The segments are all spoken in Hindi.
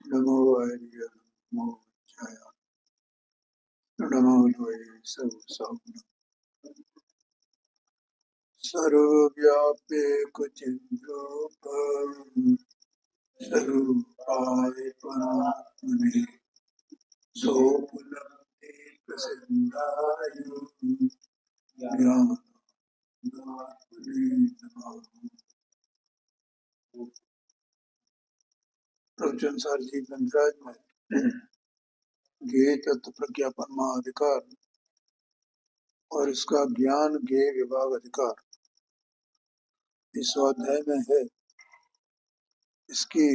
नमो आर्य नमो जया नमो लोये सब सर्वव्यापे कुचिन्द्रोपम स्वरूपाय परात्मने सोपलब्धे प्रसिद्धाय ज्ञानात्मने नमः। प्रवचन सार जी गंधराज में ज्ञेय तत्व प्रज्ञापन महाधिकार और इसका ज्ञान ज्ञेय विभाग अधिकार इस स्वाध्याय में है। इसकी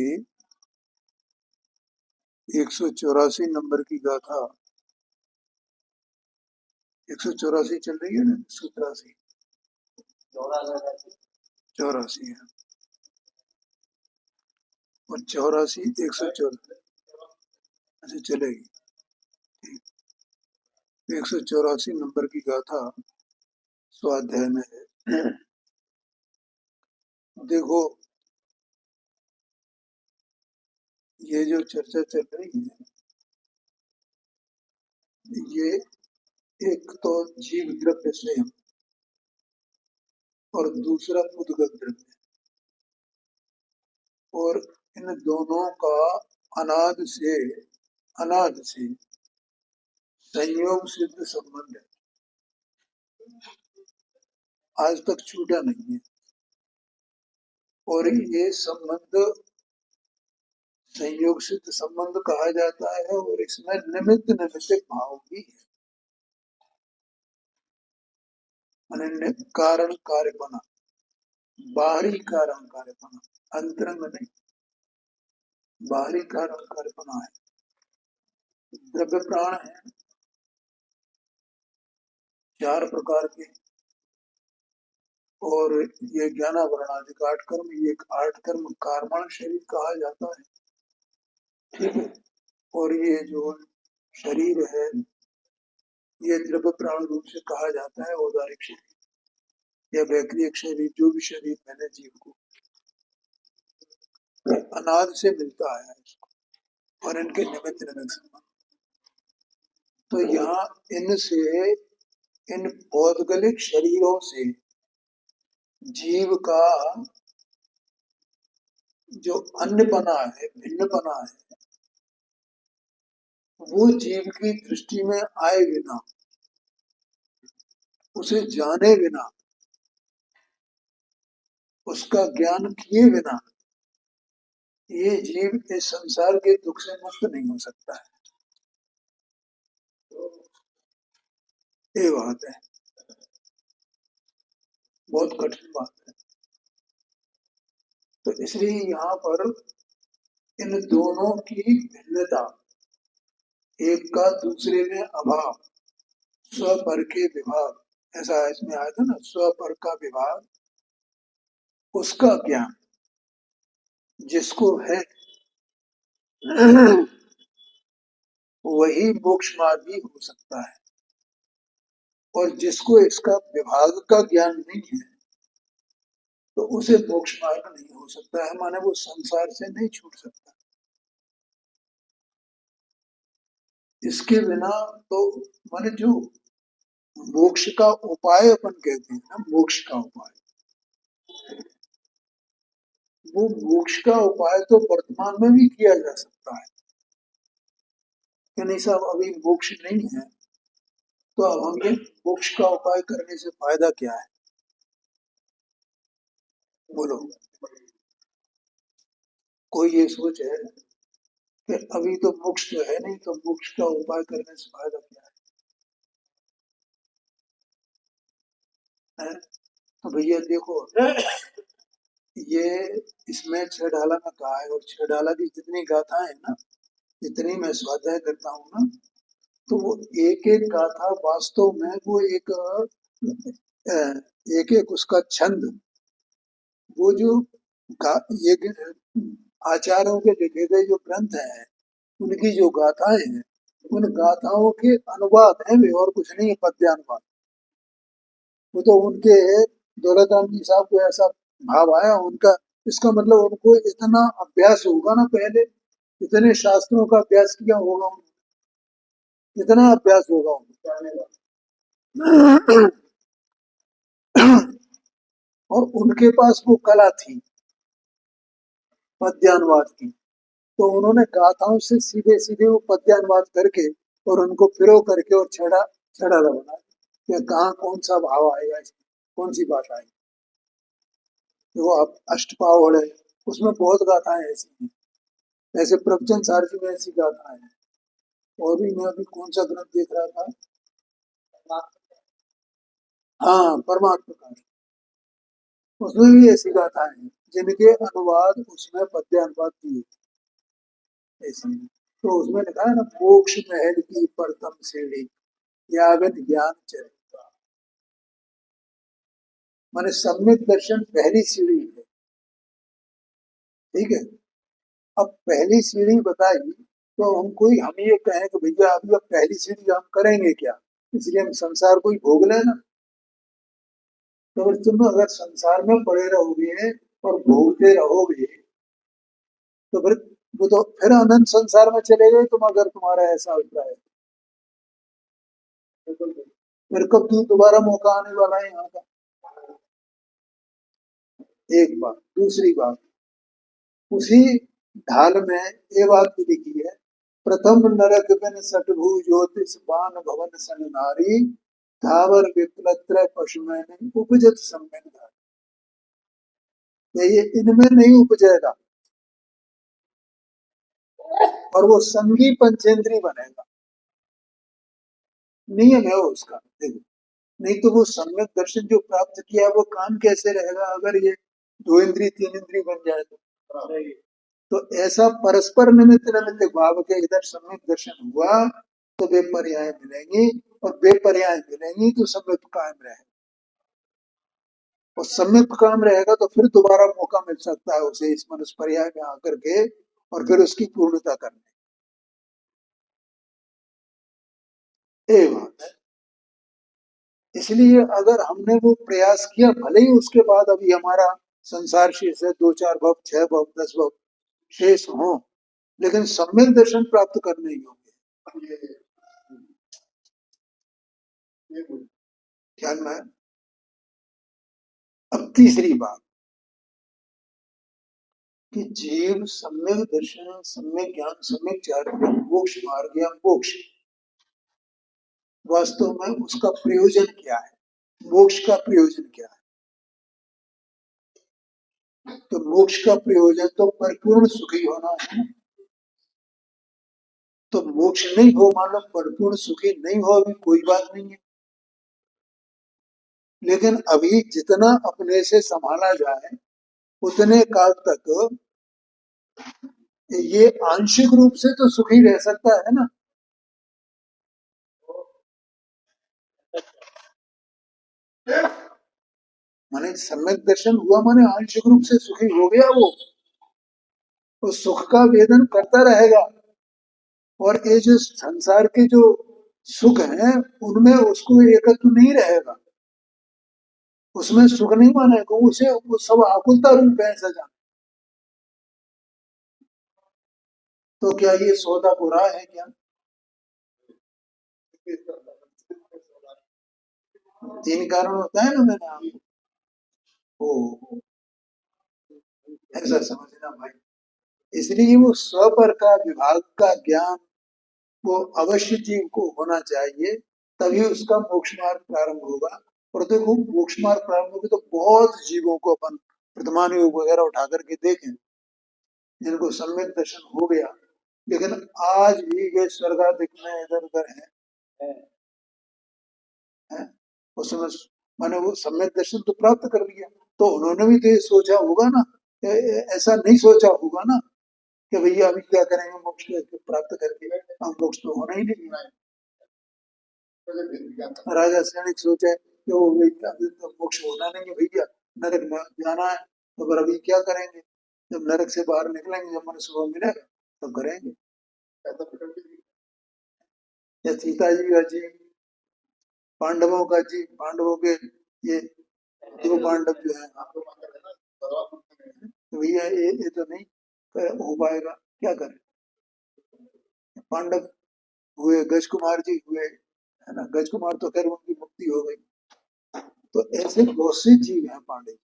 184 नंबर की गाथा 184 चल रही है ना, 183 84 है और 84 184 ऐसे चलेगी। 184 नंबर की गाथा स्वाध्याय में है। देखो ये जो चर्चा चल रही है ये एक तो जीव द्रव्य स्वयं और दूसरा उद्गत द्रव्य और इन दोनों का अनादि से संयोग सिद्ध संबंध है, आज तक छूटा नहीं है। और ये संबंध संयोग सिद्ध संबंध कहा जाता है और इसमें निमित्त निमित्तिक भाव भी है, माने कारण कार्यपना, बाहरी कारण कार्यपना, अंतरंग नहीं, बाहरी कारण कार्यपना है। द्रव्य प्राण है 4 प्रकार के और ये ज्ञानावरणाधिक 8 कर्म, ये 8 कर्म कार्बन शरीर कहा जाता है, ठीक है। और ये जो शरीर है ये द्रव्य प्राण रूप से कहा जाता है औदारिक शरीर या वैक्रियक शरीर, जो भी शरीर मैंने जीव को अनाद से मिलता है इसको और इनके निमित्त निमित्त संबंध। तो यहाँ इनसे इन भौतिक शरीरों से जीव का जो अन्यपना है, भिन्नपना है, वो जीव की दृष्टि में आए बिना, उसे जाने बिना, उसका ज्ञान किए बिना ये जीव इस संसार के दुख से मुक्त नहीं हो सकता है। ये बात है, बहुत कठिन बात है। तो इसलिए यहाँ पर इन दोनों की भिन्नता, एक का दूसरे में अभाव, स्वपर के विभाग, ऐसा इसमें आया था ना, स्वपर का विभाग, उसका ज्ञान जिसको है वही मोक्ष मार्गी हो सकता है, और जिसको इसका विभाग का ज्ञान नहीं है तो उसे मोक्ष मार्ग नहीं हो सकता है, माने वो संसार से नहीं छूट सकता। इसके बिना तो माने जो मोक्ष का उपाय अपन कहते हैं ना, मोक्ष का उपाय, वो मोक्ष का उपाय तो वर्तमान में भी किया जा सकता है कि नहीं साहब, अभी मोक्ष नहीं है तो अब हमें मोक्ष का उपाय करने से फायदा क्या है, बोलो। कोई ये सोच है कि अभी तो मोक्ष तो है नहीं, तो मोक्ष का उपाय करने से फायदा क्या है? तो भैया देखो ये इसमें 6 ढाला में कहा है और 6 ढाला की जितनी गाथाएं है ना, जितनी मैं स्वाध्याय करता हूँ ना, तो वो एक एक गाथा वास्तव में वो एक एक उसका छंद, वो जो ये आचार्यों के लिखे गए जो ग्रंथ हैं उनकी जो गाथाएं हैं, उन गाथाओं के अनुवाद हैं वे, और कुछ नहीं है, पद्यानुवाद। वो तो उनके दौलत राम जी साहब को ऐसा भाव आया, उनका इसका मतलब उनको इतना अभ्यास होगा ना, पहले इतने शास्त्रों का अभ्यास किया होगा इतना अभ्यास होगा उनको। और उनके पास वो कला थी पद्यानुवाद की, तो उन्होंने गाथाओं से सीधे सीधे वो पद्यानुवाद करके और उनको फिरो करके और छड़ा छड़ा बना कि कहाँ कौन सा भाव आएगा, इसमें कौन सी बात आएगी। तो वो अष्टपावड़ है, उसमें बहुत गाथाएं ऐसी हैं, ऐसे प्रवचन सारथी में ऐसी गाथाएं हैं। और भी मैं अभी कौन सा ग्रंथ देख रहा था, हाँ परमात्मा का, उसमें भी ऐसी गाथाएं हैं जिनके अनुवाद उसमें पद्यानुवाद दिए ऐसे हैं। तो उसमें लिखा है ना, मोक्ष महल की प्रथम सीढ़ी यागन ज्ञान चरित्र, माने सम्यक दर्शन पहली सीढ़ी है। ठीक है, अब पहली सीढ़ी बताई तो हम ये कहें कि भैया अभी अब पहली सीढ़ी हम करेंगे क्या, इसलिए हम संसार को ही भोग लेना। तो अगर तुम अगर संसार में पड़े रहोगे और भोगते रहोगे तो फिर वो तो फिर अनंत संसार में चले गए तुम, अगर तुम्हारा ऐसा अभिप्राय है। फिर कब दोबारा मौका आने वाला है यहाँ का, एक बात। दूसरी बात, उसी ढाल में ये बात भी लिखी है, प्रथम नरक बिन सटभु ज्योतिष बान भवन सन नारी, धावर विप्लत्र पशु में नहीं उपजत सम्यक धारी। ये इनमें नहीं उपजेगा और वो संगी पंचेंद्री बनेगा, नियम है वो उसका। देखो, नहीं तो वो सम्यक दर्शन जो प्राप्त किया वो काम कैसे रहेगा अगर ये दो इंद्री तीन इंद्री बन जाए तो ऐसा परस्पर निमित्त निमित्त भाव के इधर सम्यक दर्शन हुआ तो बेपर्याय मिलेंगी, और बेपर्याय मिलेंगी तो सम्यक कायम रहेगा, और सम्यक काम रहेगा तो फिर दोबारा मौका मिल सकता है उसे इस मनुष्य पर्याय में आकर के और फिर उसकी पूर्णता करने। ये बात है। इसलिए अगर हमने वो प्रयास किया, भले ही उसके बाद अभी हमारा संसार शेष है, दो चार भव, छह भव, 10 भव शेष हो, लेकिन सम्यक दर्शन प्राप्त करने योग्य ध्यान में। अब तीसरी बात कि जीव सम्यक दर्शन, सम्यक ज्ञान, सम्यक चारित्र्य, मोक्ष मार्ग या मोक्ष, वास्तव में उसका प्रयोजन क्या है, मोक्ष का प्रयोजन क्या है। तो मोक्ष का प्रयोजन तो परिपूर्ण सुखी होना है। तो मोक्ष नहीं हो, मान लो परिपूर्ण सुखी नहीं हो, अभी कोई बात नहीं है, लेकिन अभी जितना अपने से संभाला जाए उतने काल तक ये आंशिक रूप से तो सुखी रह सकता है ना। माने सम्यक दर्शन हुआ माने आंशिक रूप से सुखी हो गया वो, उस सुख का वेदन करता रहेगा, और ये जो संसार के जो सुख हैं उनमें उसको एकत्व नहीं रहेगा, उसमें सुख नहीं मानेगा उसे, वो सब आकुलता रूप है सजा। तो क्या ये सौदा बुरा है क्या, 3 कारण होता है ना, मैंने आपको ऐसा समझना भाई। इसलिए वो स्वपर का विभाग का ज्ञान वो अवश्य जीव को होना चाहिए, तभी उसका मोक्ष मार्ग प्रारंभ होगा। और देखो मोक्ष मार्ग प्रारंभ होगी तो बहुत जीवों को अपन वर्तमान योग वगैरह उठा करके देखें जिनको सम्यक दर्शन हो गया, लेकिन आज भी ये स्वर्गाधिक में इधर उधर है। उसमें माने वो सम्यक दर्शन तो प्राप्त कर लिया, तो उन्होंने भी तो ये सोचा होगा ना, ऐसा नहीं सोचा होगा ना कि भैया अभी क्या करेंगे मोक्ष प्राप्त करके, हम मोक्ष तो होना ही नहीं है। राजा सैनिक सोचे कि वो अभी तो मोक्ष होना नहीं है भैया, नरक में जाना है, तो फिर अभी क्या करेंगे, जब नरक से बाहर निकलेंगे, जब मनुष्य को मिलेगा तब करेंगे। या सीता जी का जी, पांडवों का जी, पांडवों के ये 2 पांडव जो है तो भैया ये तो नहीं हो पाएगा, क्या करें। पांडव हुए, गज कुमार जी हुए, है ना, गज कुमार तो खैर उनकी मुक्ति हो गई। तो ऐसे बहुत से जीव हैं पांडे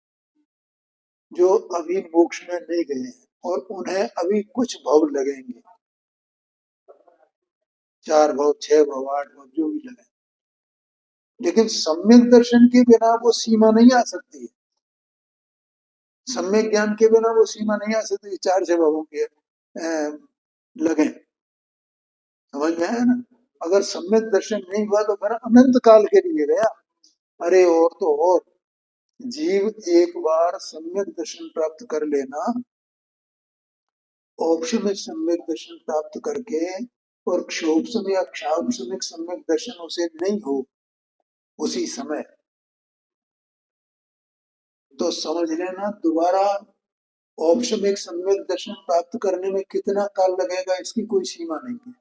जो अभी मोक्ष में नहीं गए हैं और उन्हें अभी कुछ भव लगेंगे, 4 भव, 6 भव, 8 भव, जो भी लगे। लेकिन सम्यक दर्शन के बिना वो सीमा नहीं आ सकती है। सम्यक ज्ञान के बिना वो सीमा नहीं आ सकती, 4 6 भवों के लगे। समझ में आया ना। अगर सम्यक दर्शन नहीं हुआ तो फिर अनंत काल के लिए गया। अरे और तो और, जीव एक बार सम्यक दर्शन प्राप्त कर लेना, औपशमिक सम्यक दर्शन प्राप्त करके और क्षोभसम या क्षाभसमिक सम्यक दर्शन उसे नहीं हो उसी समय, तो समझ लेना दोबारा औपशमिक सम्यक दर्शन प्राप्त करने में कितना काल लगेगा इसकी कोई सीमा नहीं है।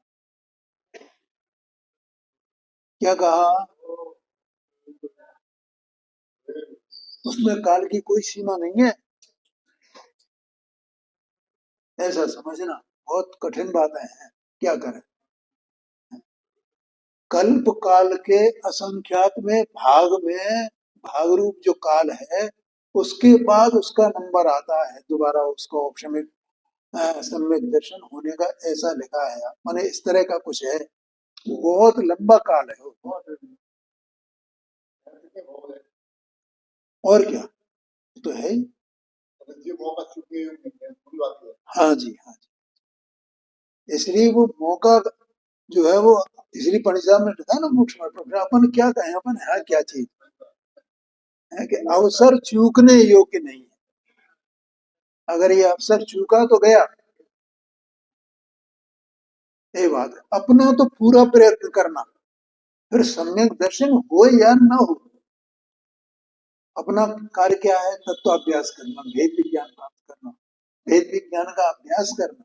क्या कहा, उसमें काल की कोई सीमा नहीं है, ऐसा समझना। बहुत कठिन बातें हैं, क्या करें। कल्प काल के असंख्यात में भाग रूप जो काल है, उसके बाद उसका नंबर आता है दोबारा उसका ऑप्शन में सम्यक दर्शन होने का, ऐसा लिखा है। माने इस तरह का कुछ है, बहुत लंबा काल है वो। और क्या, तो है ही। हाँ जी, हाँ जी, इसलिए वो मौका जो है वो, इसलिए पंडित में लिखा ना मोक्ष में, तो फिर अपन क्या कहें, अपन है क्या चीज है कि अवसर चूकने योग्य नहीं है। अगर ये अवसर चूका तो गया, ये बात है। अपना तो पूरा प्रयत्न करना, फिर सम्यक दर्शन हो या न हो, अपना कार्य क्या है, तत्वाभ्यास करना, भेद विज्ञान प्राप्त करना, भेद विज्ञान का अभ्यास करना।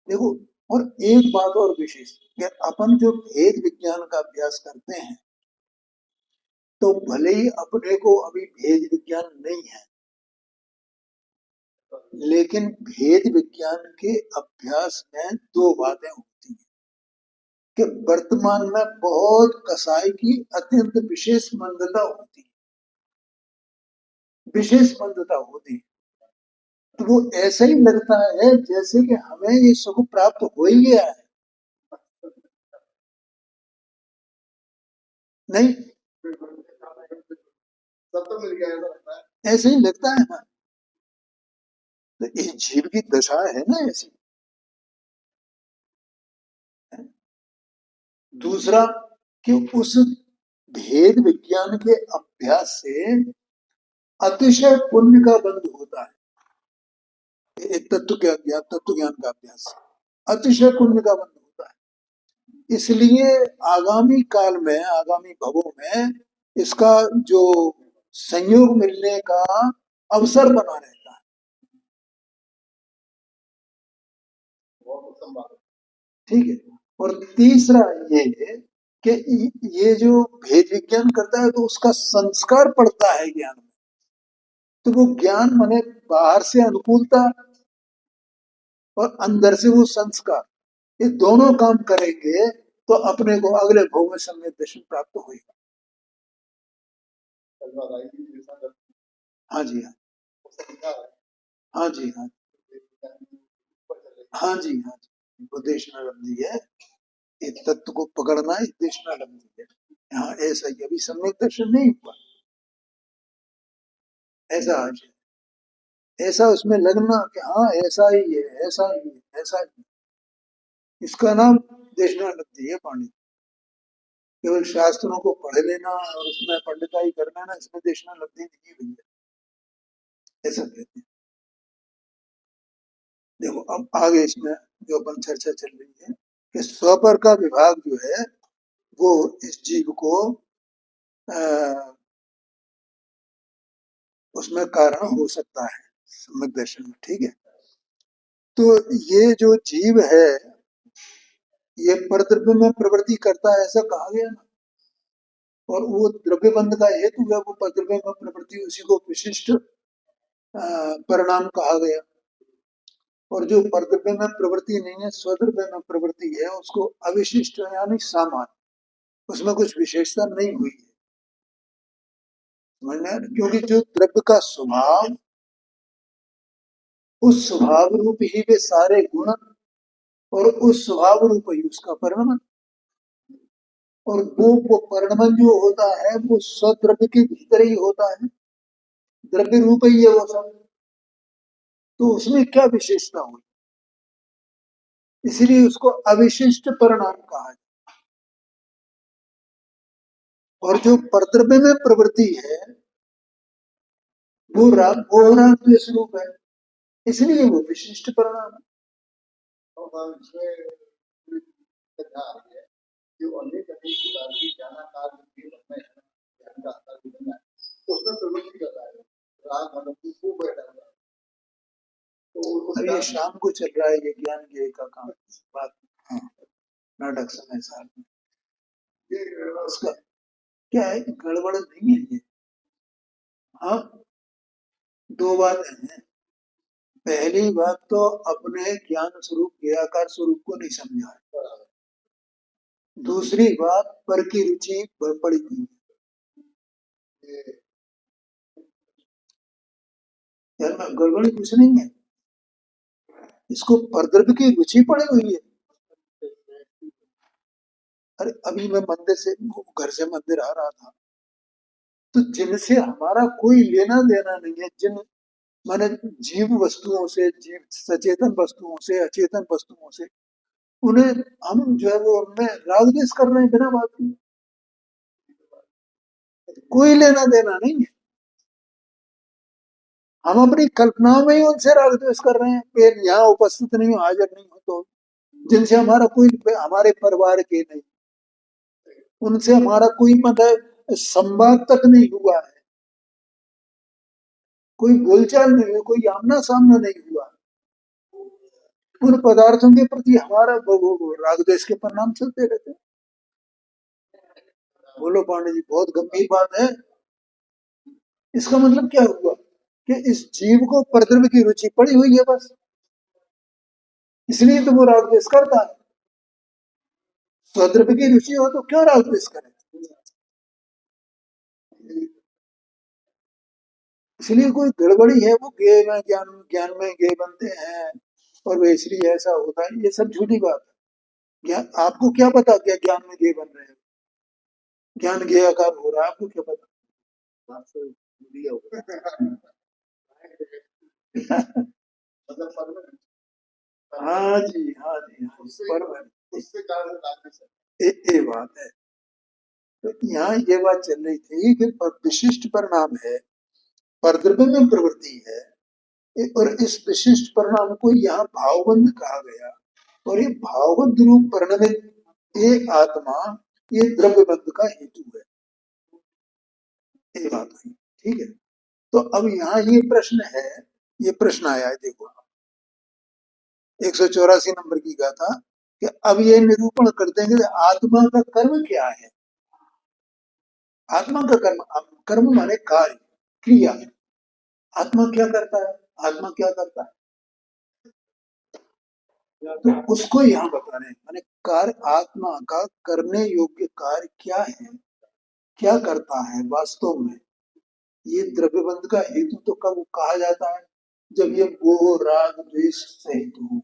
देखो, और एक बात और विशेष, कि अपन जो भेद विज्ञान का अभ्यास करते हैं, तो भले ही अपने को अभी भेद विज्ञान नहीं है, लेकिन भेद विज्ञान के अभ्यास में 2 बातें होती हैं कि वर्तमान में बहुत कसाई की अत्यंत विशेष मंदता होती है, विशेष मंदता होती है। तो वो ऐसा ही लगता है जैसे कि हमें ये सुख प्राप्त हो ही गया है। नहीं, सब तो मिल गया, ऐसे ही लगता है ना। तो इस जीव की दशा है ना ऐसी। दूसरा, कि उस भेद विज्ञान के अभ्यास से अतिशय पुण्य का बंध होता है। एक तत्व ज्ञान का अभ्यास अतिशय पुण्य का बंध होता है। इसलिए आगामी काल में, आगामी भवों में इसका जो संयोग मिलने का अवसर बना रहता है। ठीक है। और तीसरा ये कि ये जो भेद विज्ञान करता है, तो उसका संस्कार पड़ता है ज्ञान में। तो वो ज्ञान माने बाहर से अनुकूलता और अंदर से वो संस्कार, ये दोनों काम करेंगे तो अपने को अगले भव में सम्यक दर्शन प्राप्त होगा। हाँ जी, हाँ, हाँ जी, हाँ, हाँ जी, हाँ जी, वो देशनालंदी है। इस तत्व को पकड़ना ही देशनालंदी है। हाँ, ऐसा ही अभी सम्यक दर्शन नहीं हुआ, ऐसा आज ऐसा उसमें लगना कि हाँ ऐसा ही है, ऐसा ही है, ऐसा ही है। इसका नाम देशनालब्धि है पांडित। केवल शास्त्रों को पढ़ लेना और उसमें पंडिताई कर लेना, इसमें देशनालब्धि नहीं हुई है, ऐसा कहते हैं। देखो अब आगे इसमें जो अपन चर्चा चल रही है कि स्वपर का विभाग जो है वो इस जीव को आ, उसमें कारण हो सकता है सम्यक दर्शन में। ठीक है। तो ये जो जीव है, ये परद्रव्य में प्रवृत्ति करता है, ऐसा कहा गया ना। और वो द्रव्य बंध का हेतु है, वो परद्रव्य में प्रवृत्ति उसी को विशिष्ट परिणाम कहा गया। और जो परद्रव्य में प्रवृत्ति नहीं है, स्वद्रव्य में प्रवृत्ति है, उसको अविशिष्ट यानी सामान्य, उसमें कुछ विशेषता नहीं हुई है। समझ में आया? क्योंकि जो द्रव्य का स्वभाव, उस स्वभाव रूप ही वे सारे गुण, और उस स्वभाव रूप ही उसका परिणाम। और वो परिणाम जो होता है वो स्वद्रव्य के भीतर ही होता है, द्रव्य रूप ही है वो सब। तो उसमें क्या विशेषता हुई, इसलिए उसको अविशिष्ट परिणाम कहा है। और जो परद्रव्य में प्रवृत्ति है वो राग द्वेष रूप है, इसलिए वो विशिष्ट परिणाम है। और इसमें जो अनेक अनेक प्रकार की ज्ञानाकार बुद्धि में है, ज्ञान का आकार बनना है, उसमें प्रवृत्ति कर रहा है, राग अनुभूति को बैठा हुआ है। तो अभी शाम को चल रहा है ये ज्ञान ज्ञेय का काम, बात। हाँ, नाटक समय साल में ये उसका क्या है, गड़बड़ नहीं है ये। हाँ, दो बातें हैं। पहली बात तो अपने ज्ञान स्वरूप ज्ञेयाकार स्वरूप को नहीं समझा है। दूसरी बात पर की रुचि पड़ी हुई है। यार में गड़बड़ी कुछ नहीं है, इसको परद्रव्य की रुचि पड़ी हुई है। अरे अभी मैं मंदिर से, घर से मंदिर आ रहा था, तो जिनसे हमारा कोई लेना देना नहीं है, जिन माने जीव वस्तुओं से, जीव सचेतन वस्तुओं से, अचेतन वस्तुओं से, उन्हें हम जो है वो उनमें राग द्वेष कर रहे हैं बिना बात के। कोई लेना देना नहीं है, हम अपनी कल्पनाओं में ही उनसे राग द्वेष कर रहे हैं। फिर यहाँ उपस्थित नहीं हो, हाजिर नहीं हो, तो जिनसे हमारा कोई, हमारे परिवार के नहीं, उनसे हमारा कोई मतलब संवाद तक नहीं हुआ है, कोई बोलचाल नहीं हुई, कोई आमना सामना नहीं हुआ, उन पदार्थों के प्रति हमारा वो राग द्वेष के परिणाम चलते रहते हैं। बोलो पांडे जी, बहुत गंभीर बात है। इसका मतलब क्या हुआ कि इस जीव को परद्रव्य की रुचि पड़ी हुई है बस, इसलिए तो वो राग द्वेष करता है। स्वद्रव्य की रुचि हो तो क्यों राग द्वेष करे? इसलिए कोई गड़बड़ी है, वो गे में ज्ञान, ज्ञान में गे बनते हैं और वे इसलिए ऐसा होता है, ये सब झूठी बात है। ज्ञान, आपको क्या पता क्या ज्ञान में गे बन रहे हैं, ज्ञान गे आकार हो रहा है, आपको क्या पता? हाँ जी, हाँ जी, ये बात है। तो यहाँ ये बात चल रही थी कि विशिष्ट परिणाम है, परद्रव्य में प्रवृत्ति है, और इस विशिष्ट परिणाम को यहाँ भावबंध कहा गया। और ये भावबंध रूप परिणमित ये आत्मा, ये द्रव्य बंध का हेतु है, ये बात है। ठीक है, तो अब यहाँ ये प्रश्न है, ये प्रश्न आया है, देखो 184 नंबर की गाथा, कि अब ये निरूपण कर देंगे आत्मा का कर्म क्या है। आत्मा का कर्म, कर्म माने कार्य, क्रिया। आत्मा क्या करता है, आत्मा क्या करता है, तो उसको यहाँ बता रहे हैं। माने कार्य, आत्मा का करने योग्य कार्य क्या है, क्या करता है वास्तव में। ये द्रव्य बंध का हेतु तो कब कहा जाता है, जब ये मोह राग द्वेष से हेतु हो।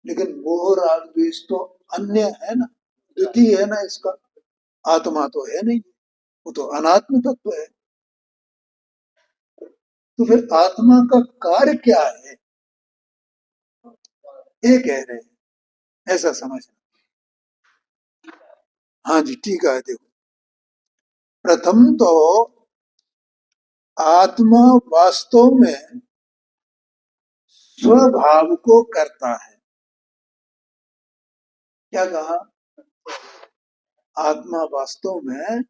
लेकिन मोह राग द्वेष तो अन्य है ना, द्वितीय है ना इसका, आत्मा तो है नहीं, वो तो अनात्म तत्व है। तो फिर आत्मा का कार्य क्या है, ये कह रहे हैं, ऐसा समझना। हाँ जी, ठीक है, देखो प्रथम तो आत्मा वास्तव में स्वभाव को करता है। क्या कहा, आत्मा वास्तव में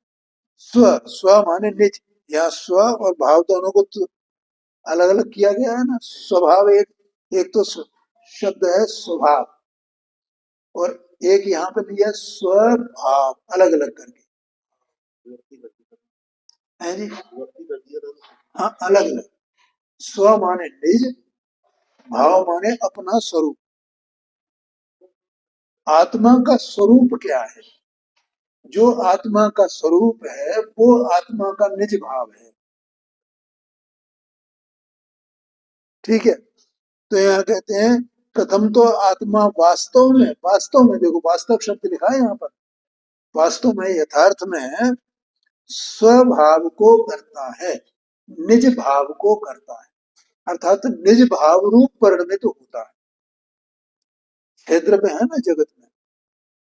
स्व, स्व माने निज, या स्व और भाव दोनों को तो अलग अलग किया गया है ना। स्वभाव एक, एक तो शब्द है स्वभाव, और एक यहाँ पे लिया स्वभाव, अलग अलग करके है जी। हाँ, अलग अलग, स्व माने निज, भाव माने अपना स्वरूप। आत्मा का स्वरूप क्या है? जो आत्मा का स्वरूप है वो आत्मा का निज भाव है। ठीक है। तो यहाँ कहते हैं प्रथम तो आत्मा वास्तव में देखो, वास्तव शब्द लिखा है यहाँ पर, वास्तव में यथार्थ में स्वभाव को करता है, निज भाव को करता है, अर्थात निज भाव रूप परिणमित होता है। क्षेत्र में है ना जगत में,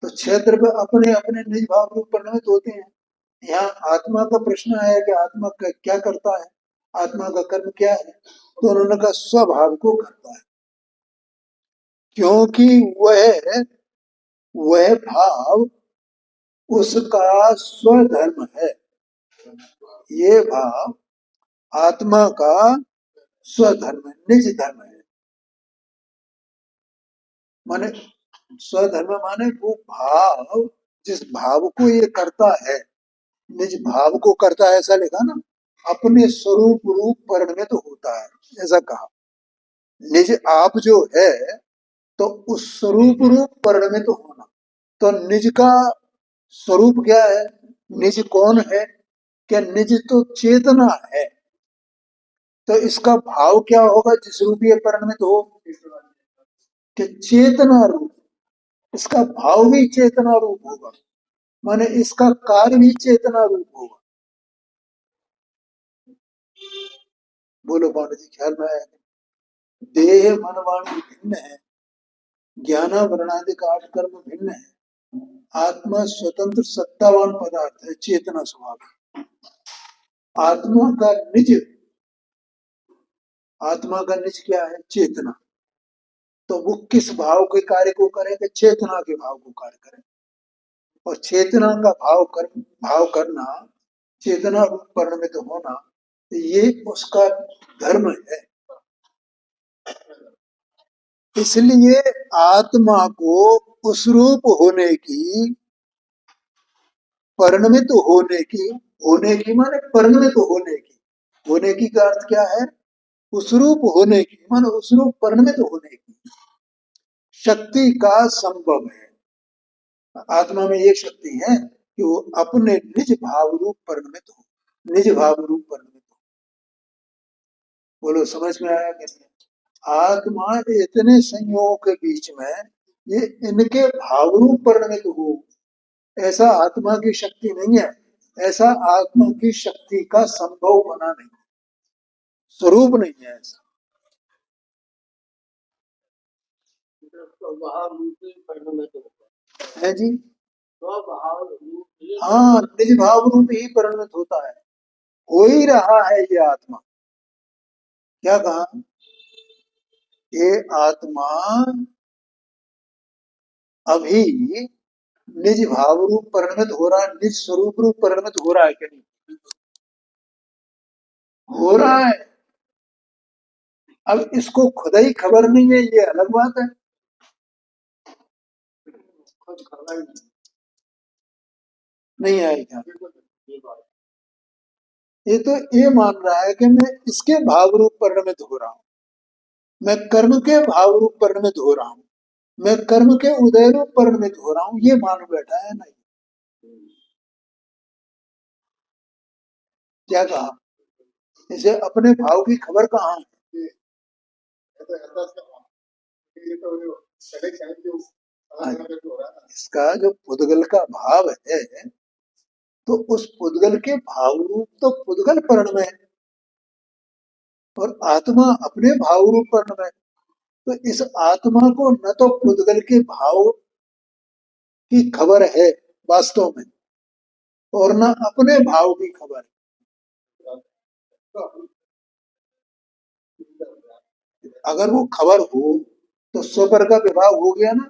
तो क्षेत्र में अपने अपने निज भाव रूप परिणमित होते हैं। यहाँ आत्मा का प्रश्न है कि आत्मा का क्या करता है, आत्मा का कर्म क्या है? तो उन्होंने कहा स्वभाव को करता है, क्योंकि वह भाव उसका स्वधर्म है। ये भाव आत्मा का स्वधर्म है, निज धर्म है। माने स्वधर्म माने वो भाव, जिस भाव को ये करता है, निज भाव को करता है ऐसा लिखा ना, अपने स्वरूप रूप परिणमित तो होता है ऐसा कहा। निज आप जो है तो उस स्वरूप रूप परिणमित तो होना। तो निज का स्वरूप क्या है? निज कौन है? क्या निज तो चेतना है। तो इसका भाव क्या होगा जिस रूप ये परिणमित हो? कि चेतना रूप। इसका भाव भी चेतना रूप होगा, माने इसका कार्य भी चेतना रूप होगा। बोलो पांडे जी, ख्याल में आया? देह मन वाणी भिन्न है, ज्ञानावरणादि आठ कर्म भिन्न है, आत्मा स्वतंत्र सत्तावान पदार्थ है, चेतना स्वभाव। आत्मा का निज, आत्मा का निज क्या है? चेतना। तो वो किस भाव के कार्य को करेगा? चेतना के भाव को कार्य करे। और चेतना का भाव करना, चेतना रूप परिणमित होना, ये उसका धर्म है। इसलिए आत्मा को उस रूप होने की, परिणमित होने की माने परिणमित होने की का अर्थ क्या है? उस रूप होने की माने उस रूप परिणमित होने की शक्ति का संभव है। आत्मा में एक शक्ति है कि वो अपने निज भाव रूप परिणमित हो, निज भाव रूप परिणमित हो। बोलो समझ में आया कि नहीं? आत्मा इतने संयोगों के बीच में ये इनके भाव रूप परिणमित हो, ऐसा आत्मा की शक्ति नहीं है। ऐसा आत्मा की शक्ति का संभव बना नहीं, स्वरूप नहीं है ऐसा। है जी। हाँ, निज भाव रूप ही परिणमित होता है, हो ही रहा है ये आत्मा। क्या कहा? ये आत्मा अभी निज भाव रूप परिणमित हो रहा है, निज स्वरूप रूप परिणमित हो रहा है कि नहीं? हो रहा है। अब इसको खुद ही खबर नहीं है, ये अलग बात है। नहीं आएगा। ये तो ये मान रहा है कि मैं इसके भाव रूप परिणमित हो रहा हूँ, मैं कर्म के भाव रूप परिणमित हो रहा हूँ, मैं कर्म के उदय रूप परिणमित हो रहा हूँ, ये मान बैठा है। नहीं, क्या कहा? इसे अपने भाव की खबर कहाँ है? इसका जो पुद्गल का भाव है, तो उस पुद्गल के भाव रूप तो पुद्गल परिणमय है, और आत्मा अपने भाव रूप परिणमय। तो इस आत्मा को न तो पुद्गल के भाव की खबर है वास्तव में, और न अपने भाव की खबर है। अगर वो खबर हो तो स्वर का विभाग हो गया ना,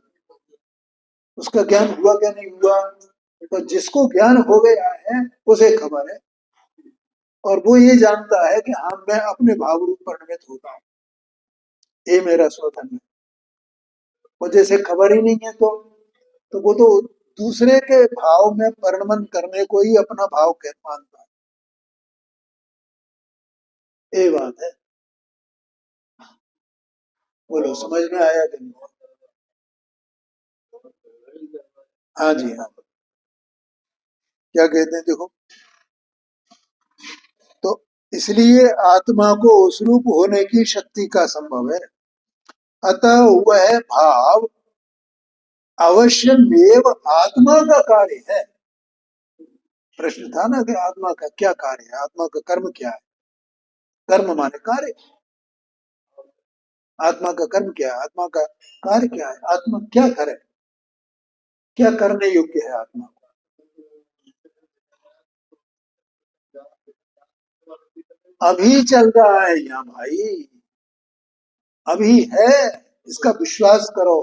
उसका ज्ञान हुआ क्या नहीं हुआ? तो जिसको ज्ञान हो गया है उसे खबर है, और वो ये जानता है कि हाँ मैं अपने भाव रूप परिणमित होता हूँ, ये मेरा स्वधर्म है। और जैसे खबर ही नहीं है तो वो तो दूसरे के भाव में परिणमन करने को ही अपना भाव कह मानता है। ये बात है। बोलो समझ में आया कि नहीं? हाँ जी हाँ। क्या कहते हैं देखो, तो इसलिए आत्मा को उस रूप होने की शक्ति का संभव है। अतः वह भाव अवश्यमेव आत्मा का कार्य है। प्रश्न था ना कि आत्मा का क्या कार्य है, आत्मा का कर्म क्या है। कर्म माने कार्य। आत्मा का कर्म क्या है, आत्मा का कार्य क्या है, आत्मा क्या करे, क्या करने योग्य है आत्मा को। अभी चल रहा है यहाँ भाई, अभी है, इसका विश्वास करो।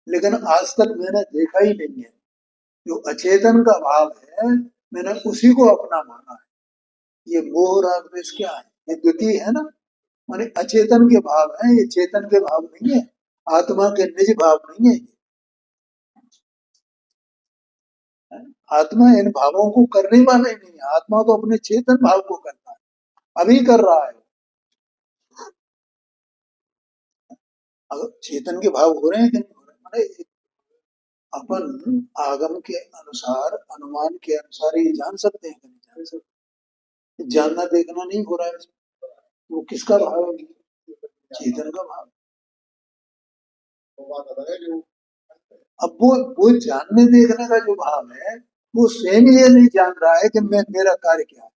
लेकिन आज तक मैंने देखा ही नहीं है। जो अचेतन का भाव है, मैंने उसी को अपना माना है। ये मोह राग द्वेष क्या है, ये द्वितीय है ना, माने अचेतन के भाव है, ये चेतन के भाव नहीं है, आत्मा के निज भाव नहीं है। आत्मा इन भावों को करने वाला ही नहीं है, आत्मा तो अपने चेतन भाव को करता है, अभी कर रहा है। अगर चेतन के भाव हो रहे हैं कि नहीं हो रहे, माने अपन आगम के अनुसार, अनुमान के अनुसार ये जान सकते हैं कि नहीं जान सकते। जानना देखना नहीं हो रहा है इसमें। वो किसका भाव है, चेतन का भाव। अब वो जानने देखने का जो भाव है, वो स्वयं ये नहीं जान रहा है कि मैं, मेरा कार्य क्या है,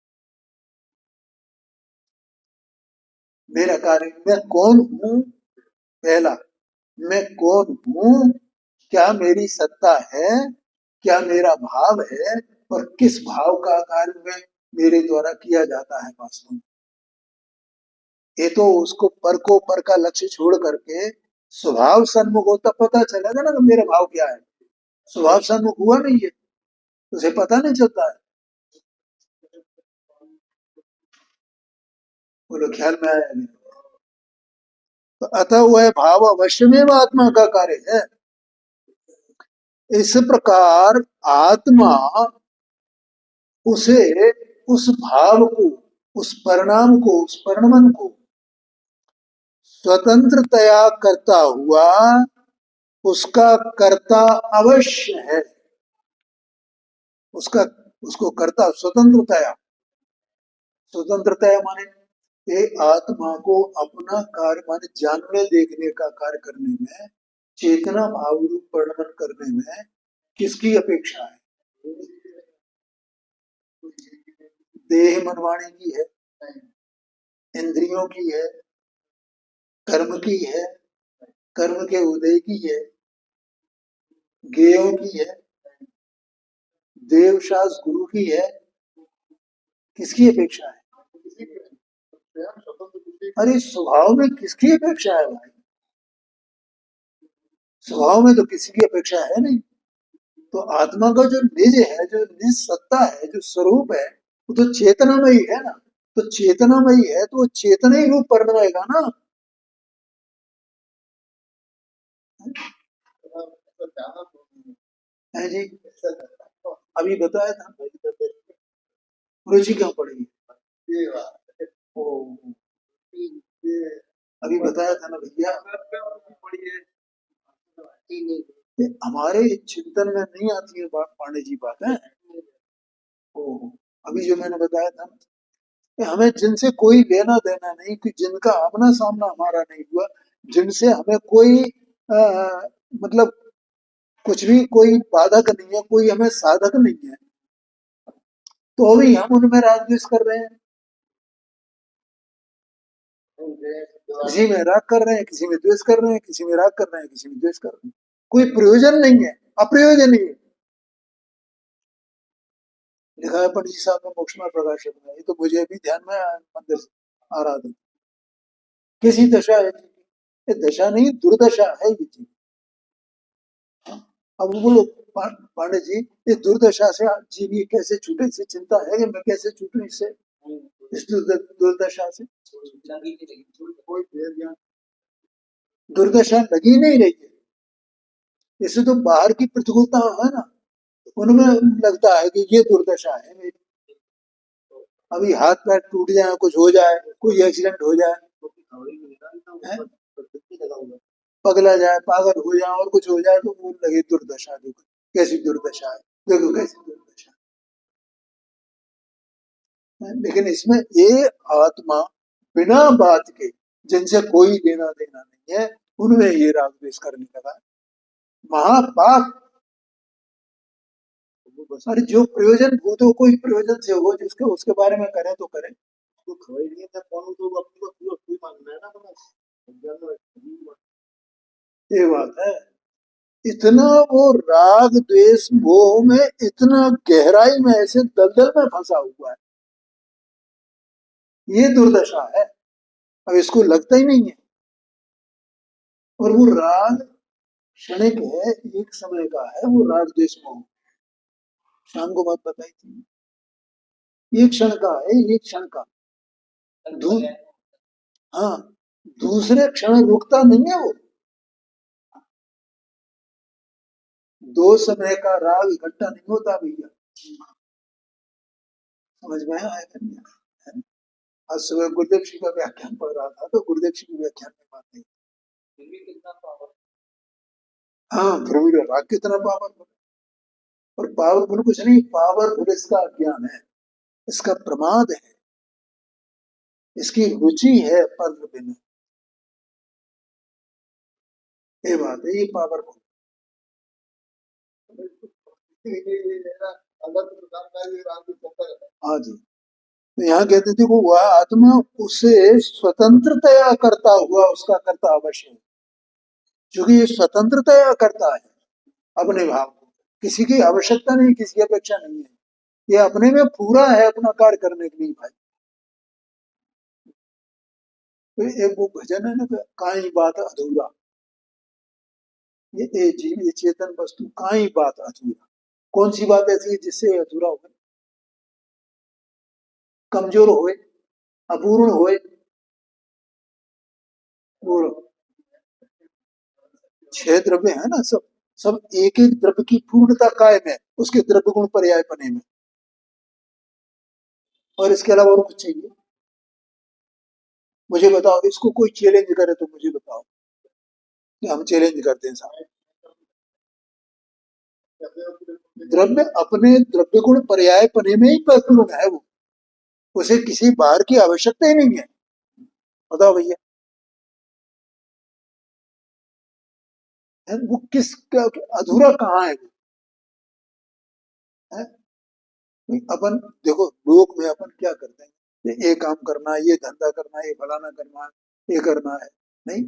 मेरा कार्य, मैं कौन हूँ। पहला, मैं कौन हूँ, क्या मेरी सत्ता है, क्या मेरा भाव है, और किस भाव का कार्य में मेरे द्वारा किया जाता है वास्तव में। ये तो उसको पर को पर का लक्ष्य छोड़ करके स्वभाव सन्मुख हो, तब पता चलेगा ना कि मेरा भाव क्या है। स्वभाव सन्मुख हुआ नहीं है, उसे पता नहीं चलता है। बोलो ख्याल में आया नहीं? तो अतः वह भाव अवश्य में आत्मा का कार्य है। इस प्रकार आत्मा उसे, उस भाव को, उस परिणाम को, उस परिणमन को स्वतंत्रतया करता हुआ उसका कर्ता अवश्य है। उसका, उसको कर्ता स्वतंत्रतया, स्वतंत्रतया माने ये आत्मा को अपना कार्य माने जानने देखने का कार्य करने में, चेतना भाव रूप परिणमन करने में किसकी अपेक्षा है? देह मनवाणी की है, इंद्रियों की है, कर्म की है, कर्म के उदय की है, ज्ञेयों की है, देवशास गुरु की है, किसकी अपेक्षा है? अरे स्वभाव में किसकी अपेक्षा है भाई? स्वभाव में तो किसी की अपेक्षा है नहीं। तो आत्मा का जो निज है, जो निज सत्ता है, जो स्वरूप है, वो तो चेतनामयी है ना। तो चेतनामयी है तो वो चेतना ही रूप परिणमेगा ना। है जी, अभी बताया था, रुचि क्यों पड़ेगी? ओ, अभी बताया था ना भैया, ये हमारे चिंतन में नहीं आती है बात, पांडे जी बात है। ओ, अभी जो मैंने बताया था कि हमें जिनसे कोई लेना देना नहीं, कि जिनका आमना सामना हमारा नहीं हुआ, जिनसे हमें कोई मतलब कुछ भी कोई बाधक नहीं है, कोई हमें साधक नहीं है, तो भी हम उनमें राग द्वेष कर रहे हैं। किसी में राग कर रहे हैं, किसी में द्वेष कर रहे हैं, किसी में राग कर रहे हैं, किसी में द्वेष कर रहे हैं। कोई प्रयोजन नहीं है, अप्रयोजन ही है। लिखा है पंडित जी साहब ने मोक्ष में प्रकाशक में, ये तो मुझे अभी ध्यान में मंदिर आ रहा था। कैसी दशा है जी की? ये दशा नहीं, दुर्दशा है ये जी। अब बोलो पांडे जी, इस दुर्दशा से जीव ये कैसे छूटे, इससे चिंता है कि मैं कैसे छूटूं इससे, इस दुर्दशा से। दुर्दशा लगी नहीं रही है, इससे तो बाहर की प्रतिकूलता है ना, उनमें लगता है कि ये दुर्दशा है मेरी। अभी हाथ पैर टूट जाए, कुछ हो जाए, कोई एक्सीडेंट हो जाए, है? पगला जाए, पागल हो जाए और कुछ हो जाए तो वो लगे दुर्दशा, देखो कैसी दुर्दशा है, देखो कैसी दुर्दशा है। लेकिन इसमें ये आत्मा बिना बात के, जिनसे कोई लेना देना नहीं है, उनमें ये राग द्वेष करने लगा, महापाप। अरे जो प्रयोजन भूत हो, कोई प्रयोजन से हो, जिसके उसके बारे में करें तो करें, तो खबर नहीं है कौन, तो अपनी को पूरा मानना है ना अपना, ये बात है। इतना वो राग द्वेष मोह में इतना गहराई में ऐसे दलदल में फंसा हुआ है, ये दुर्दशा है। अब इसको लगता ही नहीं है। और वो राग क्षणिक है, एक समय का है वो राग द्वेष मोह। शाम को बात बताई थी, एक क्षण का है, एक क्षण का। हाँ, दूसरे क्षण रुकता नहीं है वो। दो समय का राग इकट्ठा नहीं होता भैया, समझ में आया कि नहीं? आज सुबह गुरुदेव जी का व्याख्यान पढ़ रहा था, तो गुरुदेव जी के व्याख्यान में बात नहीं। हाँ, फिर भी राग कितना पावरफुल। और पावरफुल कुछ नहीं, पावरफुल इसका अज्ञान है, इसका प्रमाद है, इसकी रुचि है पर बिना, ये बात है, ये पावरफुल। हाँ जी, तो यहाँ कहते थे वो वह आत्मा उसे स्वतंत्रतया करता हुआ उसका करता अवश्य है, क्योंकि ये स्वतंत्रतया करता है अपने भाव को, किसी की आवश्यकता नहीं, किसी की अपेक्षा नहीं है, ये अपने में पूरा है अपना कार्य करने के लिए भाई। तो एक वो भजन है ना, काई बात अधूरा, ये जीव, ये चेतन वस्तु काई बात अधूरा, कौन सी बात ऐसी है जिससे अधूरा हो, कमजोर होए, अपूर्ण होए। और छह द्रव्य है ना, सब सब एक एक द्रव्य की पूर्णता कायम है उसके द्रव्य गुण पर्याय पने में, और इसके अलावा और कुछ चाहिए? मुझे बताओ, इसको कोई चैलेंज करे तो मुझे बताओ कि हम चैलेंज करते हैं साहब। द्रव्य अपने द्रव्य गुण पर्याय पने में ही पूर्ण है वो, उसे किसी बाहर की आवश्यकता ही नहीं है। बताओ भैया, वो किस अधूरा कहाँ है वो, है? अपन देखो, लोक में अपन क्या करते हैं, ये काम करना है, ये धंधा करना है, ये फलाना करना है, ये करना है, नहीं,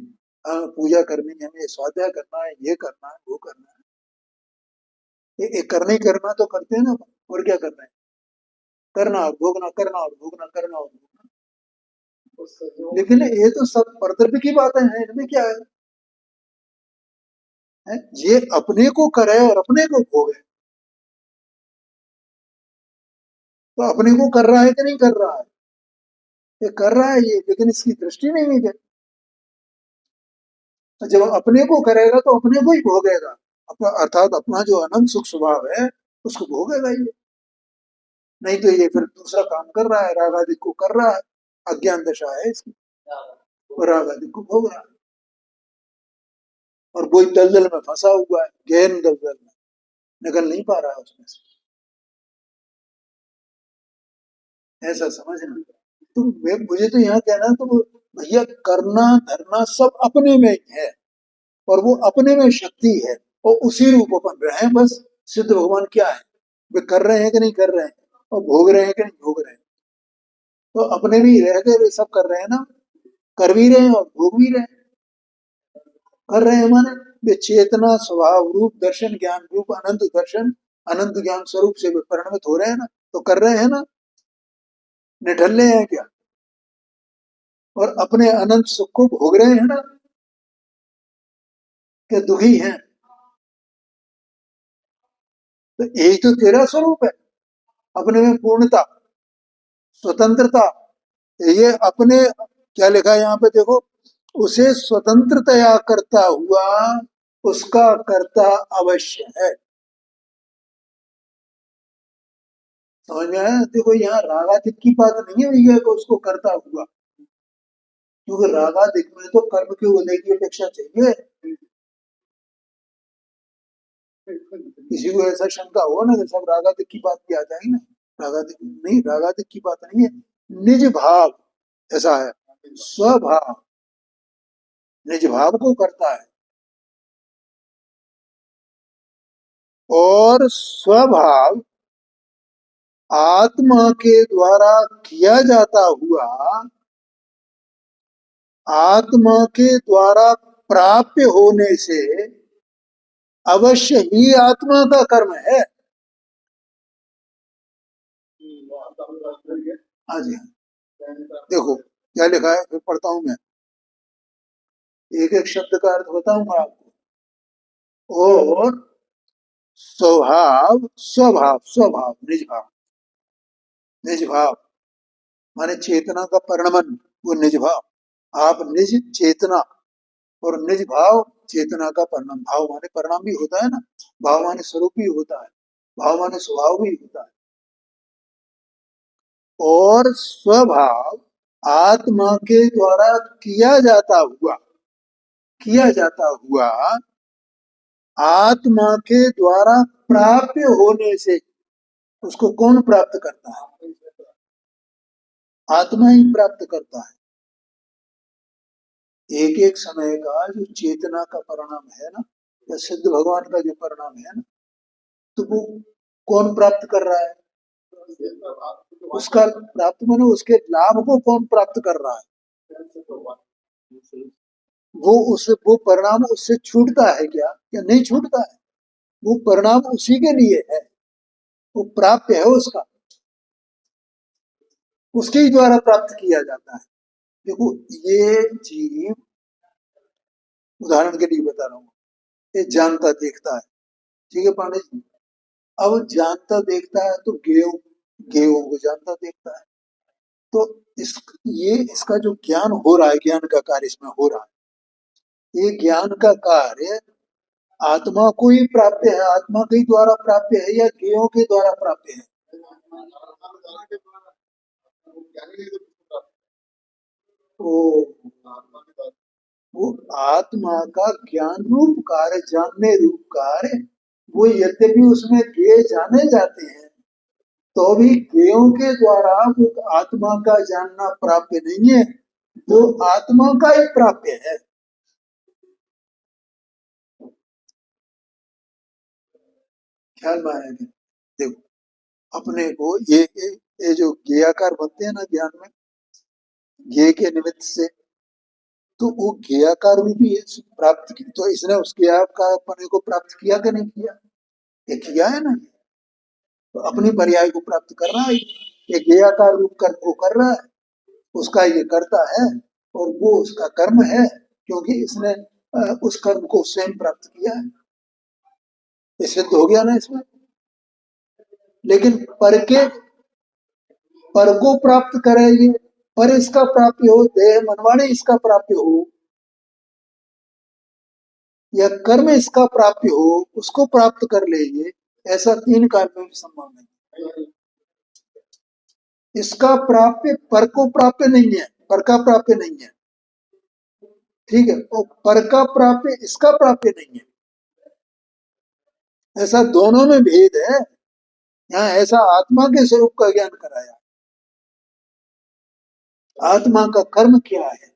पूजा करनी है, हमें स्वाध्याय करना है, ये करना है, वो करना है, ये करना ही करना तो करते हैं ना अपन। और क्या करना है, करना और भोगना, करना और भोगना, करना और भोगना। लेकिन ये तो सब परद्रव्य की बातें हैं, इनमें क्या है? ये अपने को करे और अपने को भोगे, तो अपने को कर रहा है कि नहीं कर रहा है? ये कर रहा है ये, लेकिन इसकी दृष्टि नहीं है। जब अपने को करेगा तो अपने को ही भोगेगा, अपना अर्थात अपना जो अनंत सुख स्वभाव है उसको भोगेगा ये। नहीं तो ये फिर दूसरा काम कर रहा है, राग आदि को कर रहा है, अज्ञान दशा है इसकी, और राग आदि को भोग रहा है, और वही दलदल में फंसा हुआ है, गहन दलदल में निकल नहीं पा रहा है उसमें से, ऐसा समझना। तो मुझे तो यहाँ कहना है, तो भैया करना धरना सब अपने में ही है, और वो अपने में शक्ति है, और उसी रूप अपन रहे हैं बस। सिद्ध भगवान क्या है, वे कर रहे हैं कि नहीं कर रहे हैं, और भोग रहे हैं कि नहीं भोग रहे हैं, तो अपने भी रह के वे सब कर रहे हैं ना, कर भी रहे हैं और भोग भी रहे हैं। कर रहे हैं माने वे चेतना स्वभाव रूप दर्शन ज्ञान रूप अनंत दर्शन अनंत ज्ञान स्वरूप से वे परिणमित हो रहे हैं ना, तो कर रहे हैं ना, निठल्ले हैं क्या, और अपने अनंत सुख को भोग रहे हैं ना, कि दुखी हैं? तो यही तो तेरा स्वरूप है, अपने में पूर्णता, स्वतंत्रता। ये अपने, क्या लिखा है यहाँ पे देखो, उसे स्वतंत्रतया करता हुआ उसका कर्ता अवश्य है। समझ में आया? देखो यहाँ रागादिक की बात नहीं हुई है कि उसको करता हुआ, क्योंकि रागादिक में तो कर्म के उदय की अपेक्षा चाहिए। किसी को ऐसा शंका हो ना कि सब रागादिक की बात की आ जाएगी ना, रागादिक नहीं, रागादिक की बात नहीं है, निज भाव ऐसा है, स्वभाव, निज भाव को करता है। और स्वभाव आत्मा के द्वारा किया जाता हुआ आत्मा के द्वारा प्राप्य होने से अवश्य ही आत्मा का कर्म है। हाँ जी, देखो क्या लिखा है, फिर पढ़ता हूं मैं, एक एक शब्द का अर्थ बताऊंगा आपको। और स्वभाव, स्वभाव, स्वभाव, निज भाव, निज भाव माने चेतना का परिणमन, वो निज भाव। आप निज चेतना और निज भाव, चेतना का परिणाम, भाव माने परिणाम भी होता है ना, भाव माने स्वरूप भी होता है, भाव माने स्वभाव भी होता है। और स्वभाव आत्मा के द्वारा किया जाता हुआ, किया जाता हुआ आत्मा के द्वारा प्राप्य होने से, उसको कौन प्राप्त करता है? आत्मा ही प्राप्त करता है। एक एक समय का जो चेतना का परिणाम है ना, या सिद्ध भगवान का जो परिणाम है ना, तो वो कौन प्राप्त कर रहा है? उसका प्राप्त माने उसके लाभ को कौन प्राप्त कर रहा है? वो उस वो परिणाम उससे छूटता है क्या, या नहीं छूटता है? वो परिणाम उसी के लिए है, वो प्राप्य है उसका, उसके ही द्वारा प्राप्त किया जाता है। देखो ये जीव, उदाहरण के लिए बता रहा हूँ, ये जानता देखता है, ठीक है पांडे जी, अब जानता देखता है तो गेयों को जानता देखता है, तो इस ये इसका जो ज्ञान हो रहा है, ज्ञान का कार्य इसमें हो रहा है, ये ज्ञान का कार्य आत्मा को ही प्राप्य है, आत्मा के ही द्वारा प्राप्य है, या गेयों के द्वारा प्राप्य है? वो वो आत्मा का ज्ञान रूप कार्य, जानने रूप कार्य, वो यद्यपि उसमें गेय जाने जाते हैं, तो भी गेयों के द्वारा वो आत्मा का जानना प्राप्य नहीं है, वो आत्मा का ही प्राप्य है। ख्याल में आएगा? देखो अपने को ये जो ज्ञेयाकार बनते हैं ना ज्ञान में, ज्ञेय के निमित्त से, तो वो ज्ञेयाकार रूपी प्राप्त की, तो इसने उस ज्ञेय का अपने को प्राप्त किया कि नहीं किया? ये किया है ना, तो अपनी पर्याय को प्राप्त कर रहा है, ये ज्ञेयाकार रूप कर्म को कर रहा है, उसका ये करता है, और वो उसका कर्म है, क्योंकि इसने उस कर्म को स्वयं प्राप्त किया है। ये सिद्ध हो गया ना इसमें। लेकिन पर को प्राप्त करेगी, पर इसका प्राप्य हो, देह मनवाणी इसका प्राप्य हो, या कर्म इसका प्राप्य हो, उसको प्राप्त कर लेंगे, ऐसा तीन काल में भी संभव नहीं। इसका प्राप्य पर को प्राप्य नहीं है, पर का प्राप्य नहीं है, ठीक है, और पर का प्राप्य इसका प्राप्य नहीं है, ऐसा दोनों में भेद है। यहाँ ऐसा आत्मा के स्वरूप का ज्ञान कराया, आत्मा का कर्म क्या है।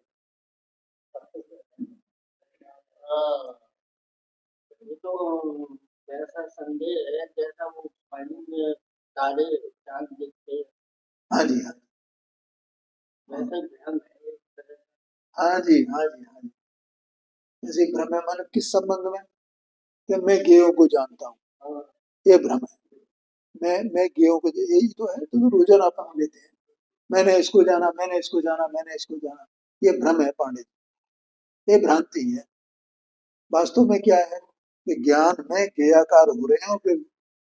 ये तो जैसा संदेह है, जैसा वो पानी में तारे चांद देखते हैं, हाँ जी, हाँ वैसा भ्रम है। हाँ जी, हाँ जी, हाँ जी, जैसे भ्रम है मानो किस संबंध में, कि मैं गेयों को जानता हूँ, ये भ्रम है। मैं गेयों को, यही तो है, तो रोजाना अपन लेते हैं, मैंने इसको जाना, मैंने इसको जाना, मैंने इसको जाना, ये भ्रम है पांडित, ये भ्रांति है। वास्तव में क्या है कि ज्ञान में ज्ञेयाकार हो रहे हैं, और फिर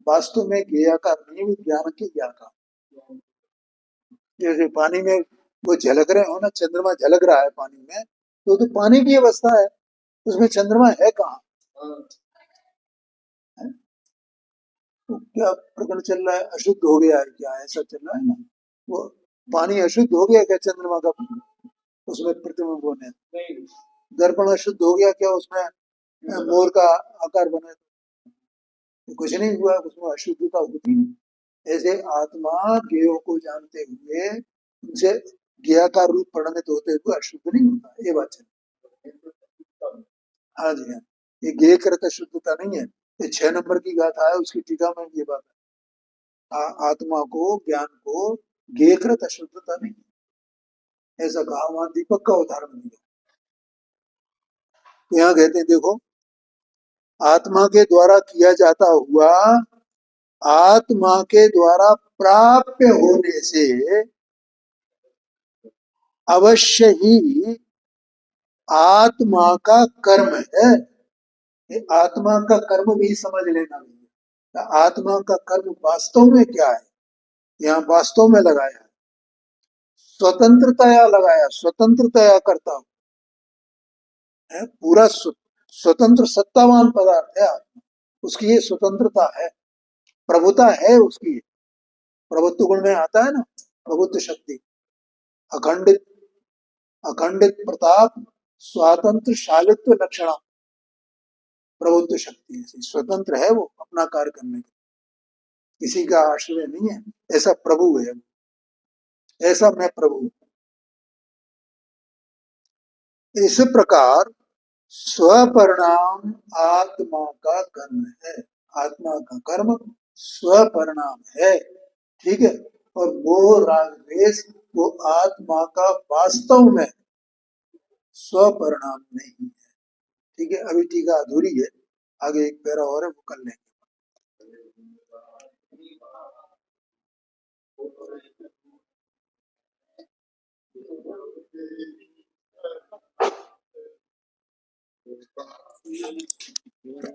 वास्तव में ज्ञेयाकार नहीं, वो ज्ञान के ज्ञाकार। जैसे पानी में वो झलक रहे हो ना, चंद्रमा झलक रहा है पानी में, तो पानी की अवस्था है, उसमें चंद्रमा है कहाँ? है? तो क्या प्रकरण चल रहा है, अशुद्ध हो गया है क्या, ऐसा चल रहा है ना, वो पानी अशुद्ध हो गया क्या चंद्रमा का? उसमें प्रतिबिंब होने। दर्पण अशुद्ध हो गया क्या उसमें मोर का आकार बना, तो कुछ नहीं हुआ, उसमें अशुद्धता होती नहीं। ऐसे आत्मा ज्ञेयों को जानते हुए उनसे ज्ञा का रूप परिणमित होते हुए अशुद्ध नहीं होता, ये बात है। हाँ जी हाँ, ये ज्ञेय कृत अशुद्धता नहीं है, ये 6 नंबर की गाथा है, उसकी टीका में ये बात है। आत्मा को, ज्ञान को ज्ञेय कृत अशुद्धता नहीं, ऐसा कहा, वहां दीपक का उदाहरण दिया। तो यहाँ कहते हैं देखो, आत्मा के द्वारा किया जाता हुआ, आत्मा के द्वारा प्राप्य होने से अवश्य ही आत्मा का कर्म है। ये आत्मा का कर्म भी समझ लेना है। आत्मा का कर्म वास्तव में क्या है, यहाँ वास्तव में लगाया है, स्वतंत्रतया लगाया, स्वतंत्रतया करता हूं है, पूरा स्वतंत्र सत्तावान पदार्थ है आत्मा, उसकी ये स्वतंत्रता है, प्रभुता है उसकी। प्रभुत्व गुण में आता है ना, प्रभुत्व शक्ति, अखंडित, अखंडित प्रताप, स्वातंत्र शालित्व लक्षणा, प्रभुत्व शक्ति ऐसी स्वतंत्र है वो अपना कार्य करने के, किसी का आश्रय नहीं है, ऐसा प्रभु है, ऐसा मैं प्रभु हूं। इस प्रकार स्वपरिणाम आत्मा का कर्म है, आत्मा का कर्म स्वपरिणाम है, ठीक है। और मोह राग द्वेष वो आत्मा का वास्तव में स्वपरिणाम नहीं है, ठीक है। अभी टीका अधूरी है, आगे एक पैरा और है, वो कर लेंगे।